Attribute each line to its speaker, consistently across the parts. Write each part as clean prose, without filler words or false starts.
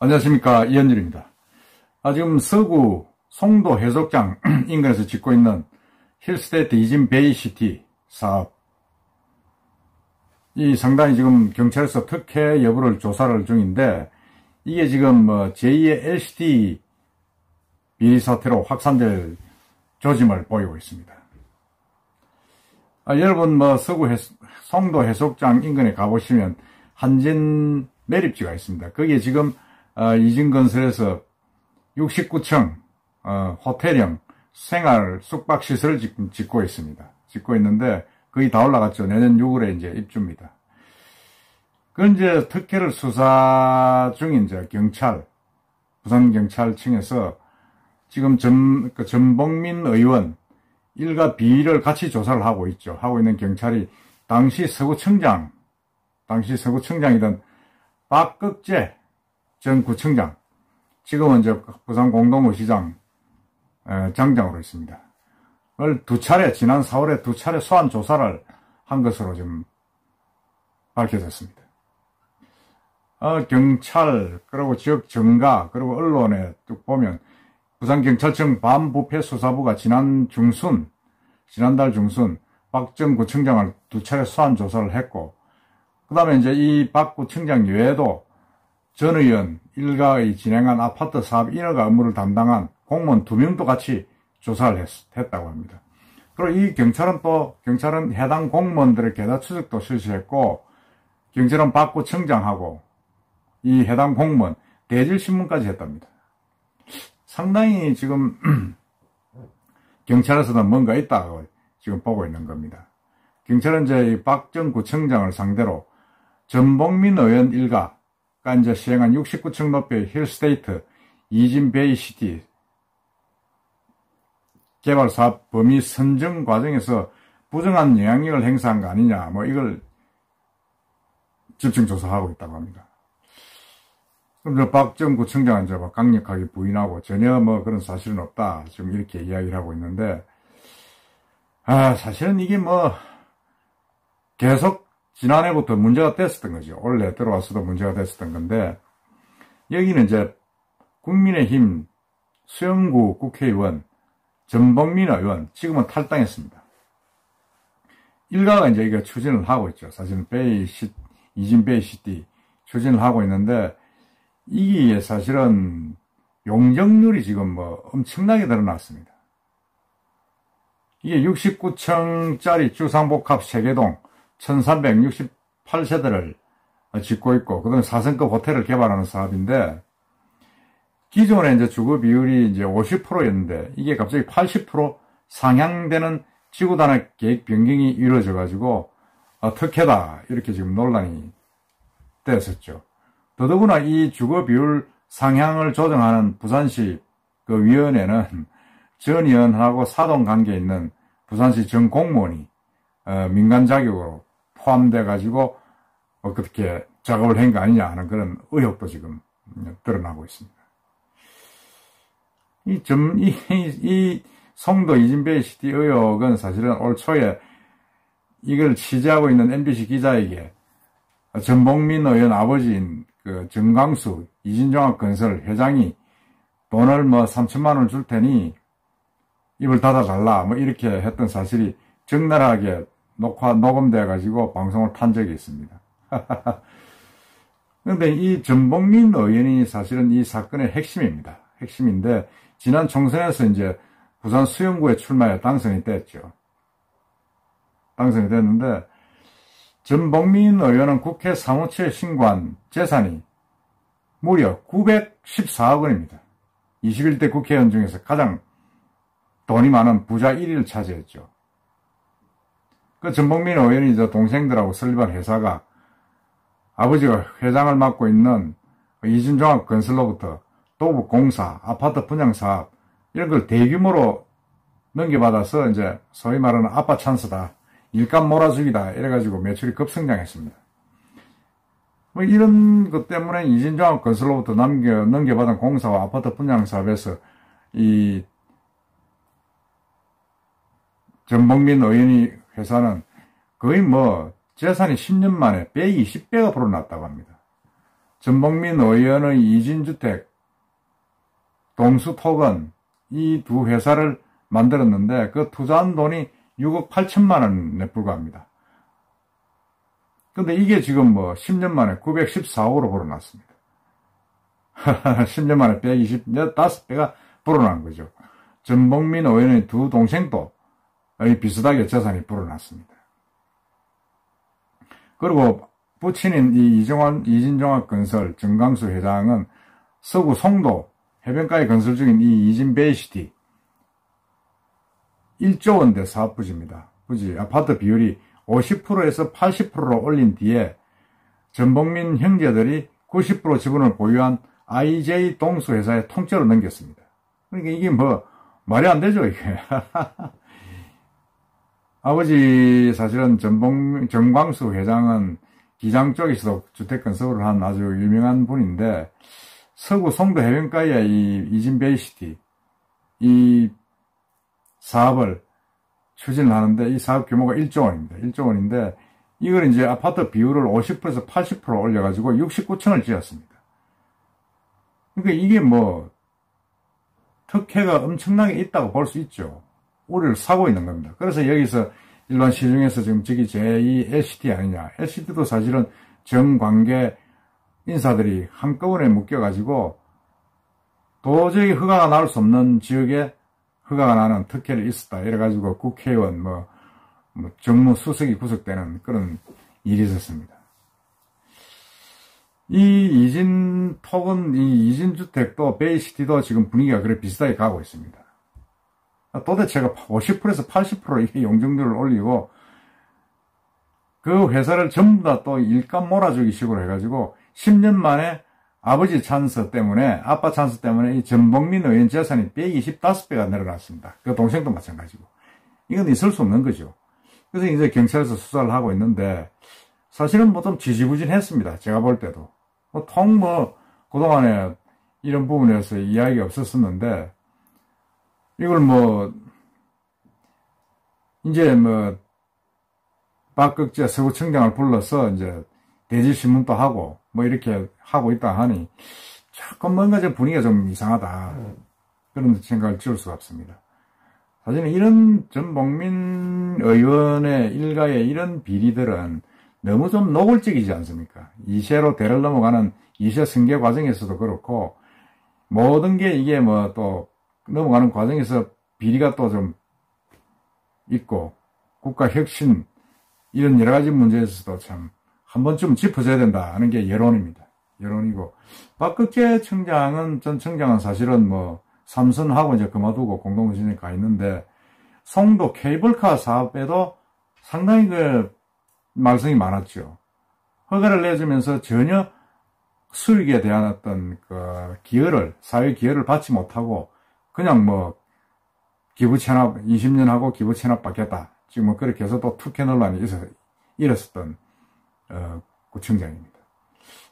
Speaker 1: 안녕하십니까, 이현일입니다. 지금 서구 송도 해수욕장 인근에서 짓고 있는 힐스테이트 이진 베이시티 사업, 이 상당히 지금 경찰에서 특혜 여부를 조사를 중인데, 이게 지금 제2의 LCT 비리 사태로 확산될 조짐을 보이고 있습니다. 여러분 서구 송도 해수욕장 인근에 가보시면 한진 매립지가 있습니다. 거기에 지금 이진건설에서 69층 호텔형 생활 숙박시설을 지금 짓고 있습니다. 짓고 있는데 거의 다 올라갔죠. 내년 6월에 이제 입주입니다. 그 이제 특혜를 수사 중인 이제 경찰, 부산경찰청에서 지금 전봉민 의원 일가 비리를 같이 조사를 하고 있죠. 하고 있는 경찰이 당시 서구청장이던 박극재 전 구청장, 지금은 이제 부산 공동의시장 장장으로 있습니다. 지난 4월에 두 차례 소환 조사를 한 것으로 지금 밝혀졌습니다. 경찰, 그리고 지역 정가, 그리고 언론에 쭉 보면 부산경찰청 반부패 수사부가 지난달 중순 박 전 구청장을 두 차례 소환 조사를 했고, 그 다음에 이제 이 박 구청장 외에도 전 의원 일가의 진행한 아파트 사업 인허가 업무를 담당한 공무원 2명도 같이 조사를 했다고 합니다. 그리고 이 경찰은 해당 공무원들의 계좌 추적도 실시했고, 경찰은 박 구청장하고 이 해당 공무원 대질 신문까지 했답니다. 상당히 지금 경찰에서는 뭔가 있다고 지금 보고 있는 겁니다. 경찰은 이제 이 박 전 구청장을 상대로 전봉민 의원 일가가 이제 시행한 69층 높이의 힐스테이트 이진 베이시티 개발 사업 범위 선정 과정에서 부정한 영향력을 행사한 거 아니냐, 이걸 집중 조사하고 있다고 합니다. 그럼 박 전 구청장은 이제 강력하게 부인하고 전혀 그런 사실은 없다, 지금 이렇게 이야기를 하고 있는데, 사실은 이게 계속 지난해부터 문제가 됐었던 거죠. 올해 들어와서도 문제가 됐었던 건데, 여기는 이제 국민의힘 수영구 국회의원 전봉민 의원, 지금은 탈당했습니다. 일가가 이제 이거 추진을 하고 있죠. 사실은 이진 베이시티 추진을 하고 있는데, 이게 사실은 용적률이 지금 엄청나게 늘어났습니다. 이게 69층짜리 주상복합 세개동 1368세대를 짓고 있고, 그 다음에 4성급 호텔을 개발하는 사업인데, 기존에 이제 주거 비율이 이제 50%였는데, 이게 갑자기 80% 상향되는 지구단의 계획 변경이 이루어져가지고, 특혜다, 이렇게 지금 논란이 됐었죠. 더더구나 이 주거 비율 상향을 조정하는 부산시 그 위원회는 전 의원하고 사돈 관계에 있는 부산시 전 공무원이 민간 자격으로 포함돼 가지고 그렇게 작업을 한 거 아니냐 하는 그런 의혹도 지금 드러나고 있습니다. 이 송도 이진 베이시티 의혹은 사실은 올 초에 이걸 취재하고 있는 MBC 기자에게 전봉민 의원 아버지인 그 정광수 이진종합건설 회장이 돈을 3천만 원 줄 테니 입을 닫아달라 이렇게 했던 사실이 적나라하게 녹음돼 가지고 방송을 탄 적이 있습니다. 그런데 이 전봉민 의원이 사실은 이 사건의 핵심입니다. 핵심인데, 지난 총선에서 이제 부산 수영구에 출마해 당선이 됐죠. 당선이 됐는데, 전봉민 의원은 국회 사무처에 신고한 재산이 무려 914억 원입니다. 21대 국회의원 중에서 가장 돈이 많은 부자 1위를 차지했죠. 그 전봉민 의원이 동생들하고 설립한 회사가 아버지가 회장을 맡고 있는 이진종합건설로부터 도보공사, 아파트 분양사업 이런 걸 대규모로 넘겨받아서 이제 소위 말하는 아빠 찬스다, 일감 몰아주기다 이래가지고 매출이 급성장했습니다. 이런 것 때문에 이진종합건설로부터 넘겨받은 공사와 아파트 분양사업에서 이 전봉민 의원이 회사는 거의 재산이 10년 만에 120배가 불어났다고 합니다. 전봉민 의원의 이진주택, 동수토건 이 두 회사를 만들었는데 그 투자한 돈이 6억 8천만 원에 불과합니다. 근데 이게 지금 뭐 10년 만에 914억으로 불어났습니다. 10년 만에 125배가 불어난 거죠. 전봉민 의원의 두 동생도 비슷하게 재산이 불어났습니다. 그리고 부친인 이 이진종합건설 정강수 회장은 서구 송도 해변가에 건설 중인 이 이진 베이시티 1조 원대 사업 부지입니다. 부지 아파트 비율이 50%에서 80%로 올린 뒤에 전봉민 형제들이 90% 지분을 보유한 IJ 동수 회사에 통째로 넘겼습니다. 그러니까 이게 뭐 말이 안 되죠, 이게. 아버지 사실은 정광수 회장은 기장 쪽에서도 주택 건설을 한 아주 유명한 분인데 서구 송도 해변가에 이 이진 베이시티 이 사업을 추진을 하는데 이 사업 규모가 1조 원입니다. 1조 원인데 이걸 이제 아파트 비율을 50%에서 80% 올려가지고 69층을 지었습니다. 그러니까 이게 뭐 특혜가 엄청나게 있다고 볼 수 있죠. 우리를 사고 있는 겁니다. 그래서 여기서 일반 시중에서 지금 저기 제2 LCT 아니냐. LCT도 사실은 정관계 인사들이 한꺼번에 묶여가지고 도저히 허가가 나올 수 없는 지역에 허가가 나는 특혜를 있었다. 이래가지고 국회의원 정무수석이 구속되는 그런 일이 있었습니다. 이 이진톡은 이 이진주택도 베이시티도 지금 분위기가 그래 비슷하게 가고 있습니다. 도대체가 50%에서 80% 이게 용적률을 올리고 그 회사를 전부 다 또 일감 몰아주기 식으로 해가지고 10년 만에 아버지 찬스 때문에 아빠 찬스 때문에 이 전봉민 의원 재산이 125배가 늘어났습니다. 그 동생도 마찬가지고 이건 있을 수 없는 거죠. 그래서 이제 경찰에서 수사를 하고 있는데 사실은 뭐 좀 지지부진했습니다. 제가 볼 때도 그동안에 이런 부분에서 이야기가 없었었는데 이걸 이제 박극재 서구청장을 불러서 이제 대지신문도 하고 이렇게 하고 있다 하니 조금 뭔가 좀 분위기가 좀 이상하다 그런 생각을 지울 수가 없습니다. 사실은 이런 전봉민 의원의 일가의 이런 비리들은 너무 좀 노골적이지 않습니까? 이세로 대를 넘어가는 이세 승계 과정에서도 그렇고 모든 게 이게 또 넘어가는 과정에서 비리가 또 좀 있고 국가 혁신 이런 여러 가지 문제에서도 참 한 번쯤 짚어줘야 된다 하는 게 여론입니다. 여론이고 박극재 전 청장은 사실은 삼선하고 이제 그만두고 공동선진에 가 있는데 송도 케이블카 사업에도 상당히 말썽이 많았죠. 허가를 내주면서 전혀 수익에 대한 어떤 사회 기여를 받지 못하고 그냥 기부 체납 20년 하고 기부 체납 받겠다. 지금 그렇게 해서 또 특혜 논란이 일었었던 구청장입니다.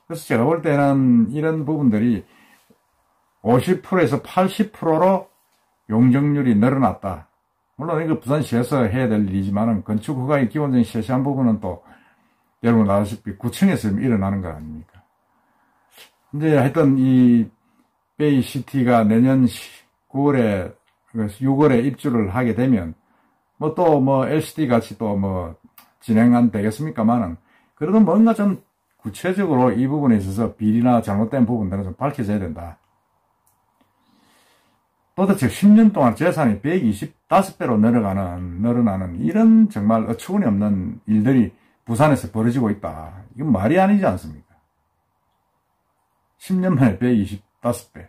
Speaker 1: 그래서 제가 볼 때는 이런 부분들이 50%에서 80%로 용적률이 늘어났다. 물론 이거 부산시에서 해야 될 일이지만은 건축 허가의 기본적인 세세한 부분은 또 여러분 아시다시피 구청에서 일어나는 거 아닙니까? 근데 하여튼 이 베이시티가 내년 6월에 입주를 하게 되면 LCD 같이 또 진행안 되겠습니까만은 그래도 뭔가 좀 구체적으로 이 부분에 있어서 비리나 잘못된 부분들은 좀 밝혀져야 된다. 도대체 10년 동안 재산이 125배로 늘어나는 이런 정말 어처구니 없는 일들이 부산에서 벌어지고 있다. 이건 말이 아니지 않습니까? 10년 만에 125배.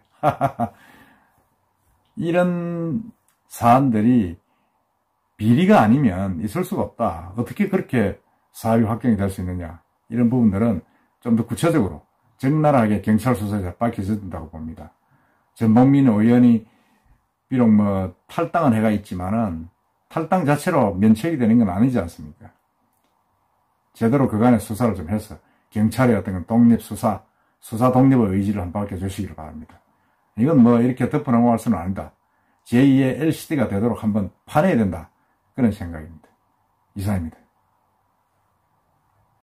Speaker 1: 이런 사안들이 비리가 아니면 있을 수가 없다. 어떻게 그렇게 사회 확정이 될 수 있느냐. 이런 부분들은 좀 더 구체적으로 적나라하게 경찰 수사에서 밝혀져야 된다고 봅니다. 전봉민 의원이 비록 탈당은 해가 있지만은 탈당 자체로 면책이 되는 건 아니지 않습니까? 제대로 그간의 수사를 좀 해서 경찰의 어떤 독립수사, 수사 독립의 의지를 한번 밝혀주시기를 바랍니다. 이건 이렇게 덮어넘어갈 수는 아니다. 제2의 LCD가 되도록 한번 파내야 된다. 그런 생각입니다. 이상입니다.